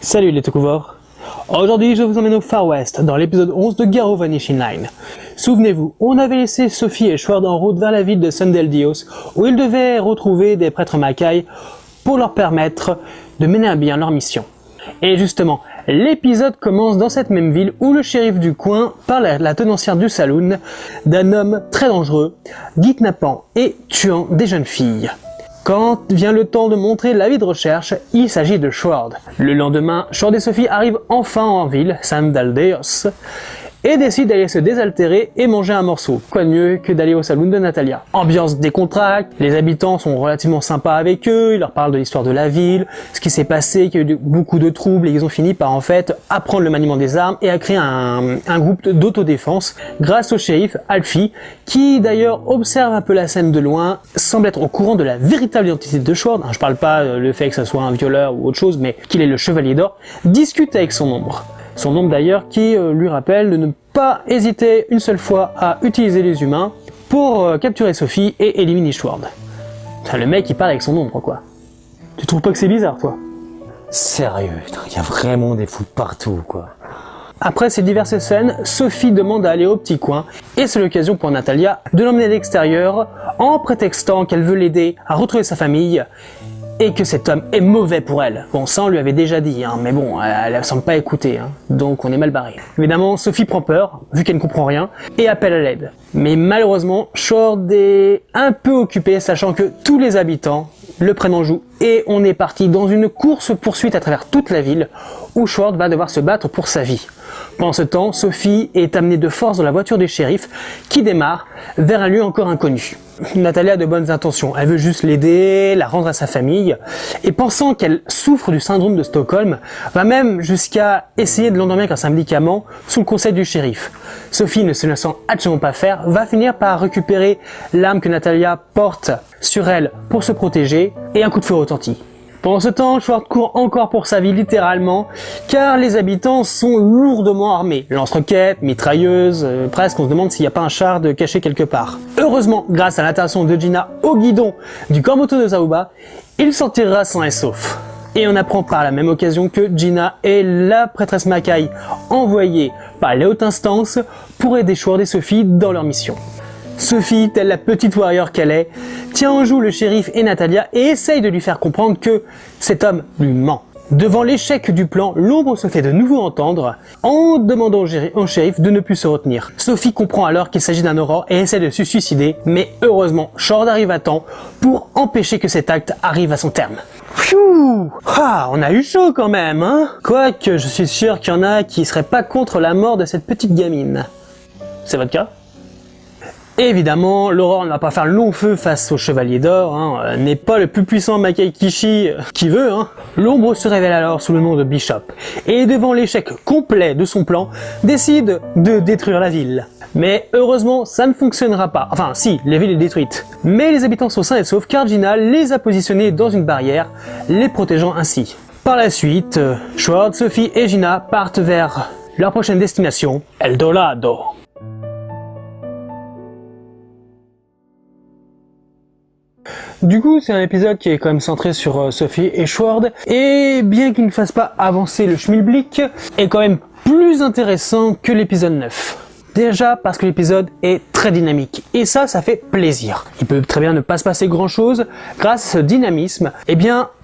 Salut les Tokufor. Aujourd'hui je vous emmène au Far West dans l'épisode 11 de Garou Vanishing Line. Souvenez-vous, on avait laissé Sophie et Sword en route vers la ville de Sundel-Dios où ils devaient retrouver des prêtres Makai pour leur permettre de mener à bien leur mission. Et justement, l'épisode commence dans cette même ville où le shérif du coin parle à la tenancière du saloon d'un homme très dangereux, kidnappant et tuant des jeunes filles. Quand vient le temps de montrer l'avis de recherche, il s'agit de Sword. Le lendemain, Sword et Sophie arrivent enfin en ville, Sundel-Dios, et décident d'aller se désaltérer et manger un morceau. Quoi de mieux que d'aller au saloon de Natalia. Ambiance décontractée, les habitants sont relativement sympas avec eux, ils leur parlent de l'histoire de la ville, ce qui s'est passé, qu'il y a eu beaucoup de troubles et ils ont fini par en fait apprendre le maniement des armes et à créer un groupe d'autodéfense grâce au shérif Alfie, qui d'ailleurs observe un peu la scène de loin, semble être au courant de la véritable identité de Sword, je parle pas le fait que ce soit un violeur ou autre chose, mais qu'il est le chevalier d'or, discute avec son ombre. Son ombre d'ailleurs qui lui rappelle de ne pas hésiter une seule fois à utiliser les humains pour capturer Sophie et éliminer Sword. Le mec il parle avec son ombre quoi. Tu trouves pas que c'est bizarre toi? Sérieux, il y a vraiment des fous partout quoi. Après ces diverses scènes, Sophie demande à aller au petit coin et c'est l'occasion pour Natalia de l'emmener à l'extérieur en prétextant qu'elle veut l'aider à retrouver sa famille et que cet homme est mauvais pour elle. Bon, ça on lui avait déjà dit, mais bon, elle ne semble pas écouter, donc on est mal barré. Évidemment, Sophie prend peur, vu qu'elle ne comprend rien, et appelle à l'aide. Mais malheureusement, Sword est un peu occupé, sachant que tous les habitants le prennent en joue, et on est parti dans une course-poursuite à travers toute la ville, où Sword va devoir se battre pour sa vie. Pendant ce temps, Sophie est amenée de force dans la voiture du shérif, qui démarre vers un lieu encore inconnu. Natalia a de bonnes intentions, elle veut juste l'aider, la rendre à sa famille, et pensant qu'elle souffre du syndrome de Stockholm, va même jusqu'à essayer de l'endormir grâce à un médicament sous le conseil du shérif. Sophie, ne se laissant absolument pas faire, va finir par récupérer l'arme que Natalia porte sur elle pour se protéger, et un coup de feu retentit. Pendant ce temps, Sword court encore pour sa vie littéralement, car les habitants sont lourdement armés. Lance-roquettes, mitrailleuses, presque on se demande s'il n'y a pas un char de caché quelque part. Heureusement, grâce à l'intervention de Gina au guidon du corps moto de Zaoba, il s'en tirera sain et sauf. Et on apprend par la même occasion que Gina est la prêtresse Makai envoyée par les hautes instances pour aider Sword et Sophie dans leur mission. Sophie, telle la petite warrior qu'elle est, tient en joue le shérif et Natalia et essaye de lui faire comprendre que cet homme lui ment. Devant l'échec du plan, l'ombre se fait de nouveau entendre en demandant au shérif de ne plus se retenir. Sophie comprend alors qu'il s'agit d'un aurore et essaie de se suicider, mais heureusement, Sword arrive à temps pour empêcher que cet acte arrive à son terme. Pfiou! On a eu chaud quand même, Quoique, je suis sûr qu'il y en a qui seraient pas contre la mort de cette petite gamine. C'est votre cas? Évidemment, l'Aurore ne va pas faire long feu face au Chevalier d'Or, n'est pas le plus puissant Makai Kishi qui veut. L'ombre se révèle alors sous le nom de Bishop, et devant l'échec complet de son plan, décide de détruire la ville. Mais heureusement, ça ne fonctionnera pas. Enfin si, la ville est détruite. Mais les habitants sont sains et saufs car Gina les a positionnés dans une barrière, les protégeant ainsi. Par la suite, Sword, Sophie et Gina partent vers leur prochaine destination, Eldorado. Du coup, c'est un épisode qui est quand même centré sur Sophie et Sword, et bien qu'il ne fasse pas avancer le schmilblick, est quand même plus intéressant que l'épisode 9. Déjà parce que l'épisode est très dynamique, et ça fait plaisir. Il peut très bien ne pas se passer grand chose, grâce à ce dynamisme,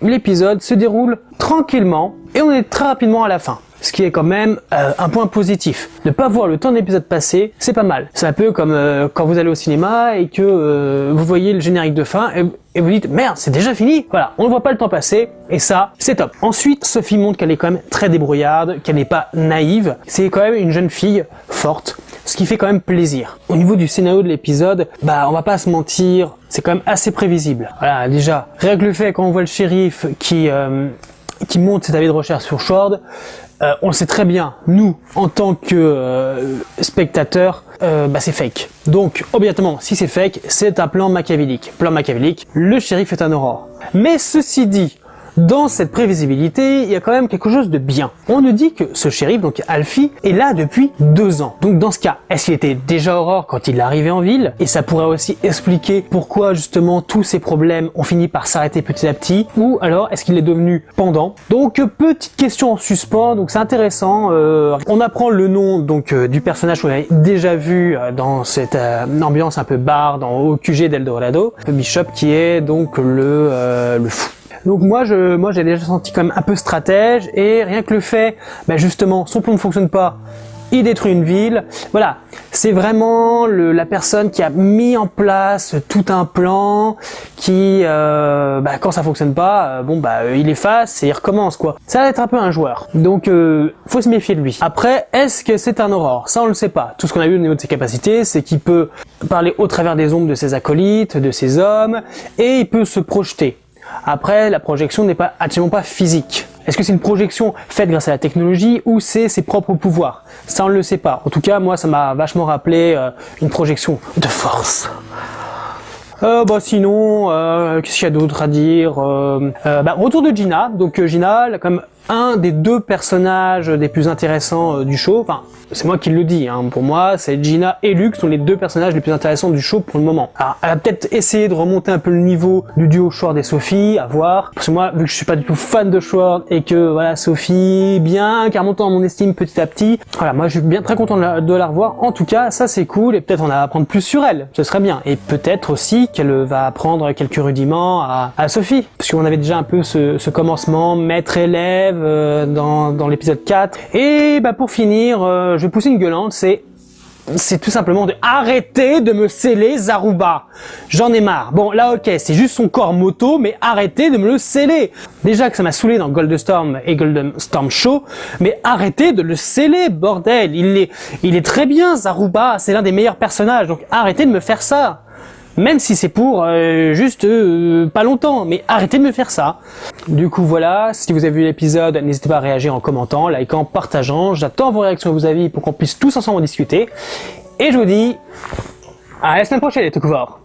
l'épisode se déroule tranquillement, et on est très rapidement à la fin. Ce qui est quand même un point positif. Ne pas voir le temps de l'épisode passer, c'est pas mal. C'est un peu comme quand vous allez au cinéma et que vous voyez le générique de fin et vous dites merde, c'est déjà fini. Voilà, on ne voit pas le temps passer et ça, c'est top. Ensuite, Sophie montre qu'elle est quand même très débrouillarde, qu'elle n'est pas naïve. C'est quand même une jeune fille forte, ce qui fait quand même plaisir. Au niveau du scénario de l'épisode, on va pas se mentir, c'est quand même assez prévisible. Voilà, déjà, rien que le fait quand on voit le shérif qui monte cet avis de recherche sur Sword, on le sait très bien, nous, en tant que spectateurs, c'est fake. Donc, obligatoirement, si c'est fake, c'est un plan machiavélique. Plan machiavélique, le shérif est un aurore. Mais ceci dit, dans cette prévisibilité, il y a quand même quelque chose de bien. On nous dit que ce shérif, donc Alfie, est là depuis 2 ans. Donc dans ce cas, est-ce qu'il était déjà Aurore quand il est arrivé en ville? Et ça pourrait aussi expliquer pourquoi justement tous ces problèmes ont fini par s'arrêter petit à petit. Ou alors est-ce qu'il est devenu pendant? Donc petite question en suspens, donc c'est intéressant. On apprend le nom donc du personnage qu'on avait déjà vu dans cette ambiance un peu bar au QG d'Eldorado, Bishop qui est donc le fou. Donc moi j'ai déjà senti quand même un peu stratège, et rien que le fait, justement, son plan ne fonctionne pas, il détruit une ville. Voilà, c'est vraiment la personne qui a mis en place tout un plan, qui quand ça fonctionne pas, il efface et il recommence quoi. Ça va être un peu un joueur. Donc faut se méfier de lui. Après, est-ce que c'est un Aurore? Ça on le sait pas. Tout ce qu'on a vu au niveau de ses capacités, c'est qu'il peut parler au travers des ombres de ses acolytes, de ses hommes, et il peut se projeter. Après, la projection n'est pas absolument pas physique. Est-ce que c'est une projection faite grâce à la technologie ou c'est ses propres pouvoirs? Ça, on ne le sait pas. En tout cas, moi, ça m'a vachement rappelé une projection de force. Sinon, qu'est-ce qu'il y a d'autre à dire? Retour de Gina. Donc Gina, elle a quand même un des 2 personnages des plus intéressants du show. Enfin, c'est moi qui le dis, hein. Pour moi, c'est Gina et Luke sont les 2 personnages les plus intéressants du show pour le moment. Alors, elle a peut-être essayé de remonter un peu le niveau du duo Sword et Sophie, à voir. Parce que moi, vu que je suis pas du tout fan de Sword et que voilà, Sophie, bien, qui remonte dans mon estime petit à petit. Voilà, moi je suis bien très content de la revoir. En tout cas, ça c'est cool, et peut-être on va apprendre plus sur elle. Ce serait bien. Et peut-être aussi qu'elle va apprendre quelques rudiments à Sophie. Parce qu'on avait déjà un peu ce commencement maître-élève dans l'épisode 4. Et pour finir, je vais pousser une gueulante, c'est tout simplement de arrêter de me sceller Zaruba. J'en ai marre. Bon, là, ok, c'est juste son corps moto, mais arrêtez de me le sceller. Déjà que ça m'a saoulé dans Goldstorm et Goldstorm Show, mais arrêtez de le sceller, bordel. Il est très bien, Zaruba. C'est l'un des meilleurs personnages, donc arrêtez de me faire ça. Même si c'est pour juste pas longtemps, mais arrêtez de me faire ça. Du coup voilà, si vous avez vu l'épisode, n'hésitez pas à réagir en commentant, likant, partageant. J'attends vos réactions et vos avis pour qu'on puisse tous ensemble en discuter. Et je vous dis à la semaine prochaine les Tokufor.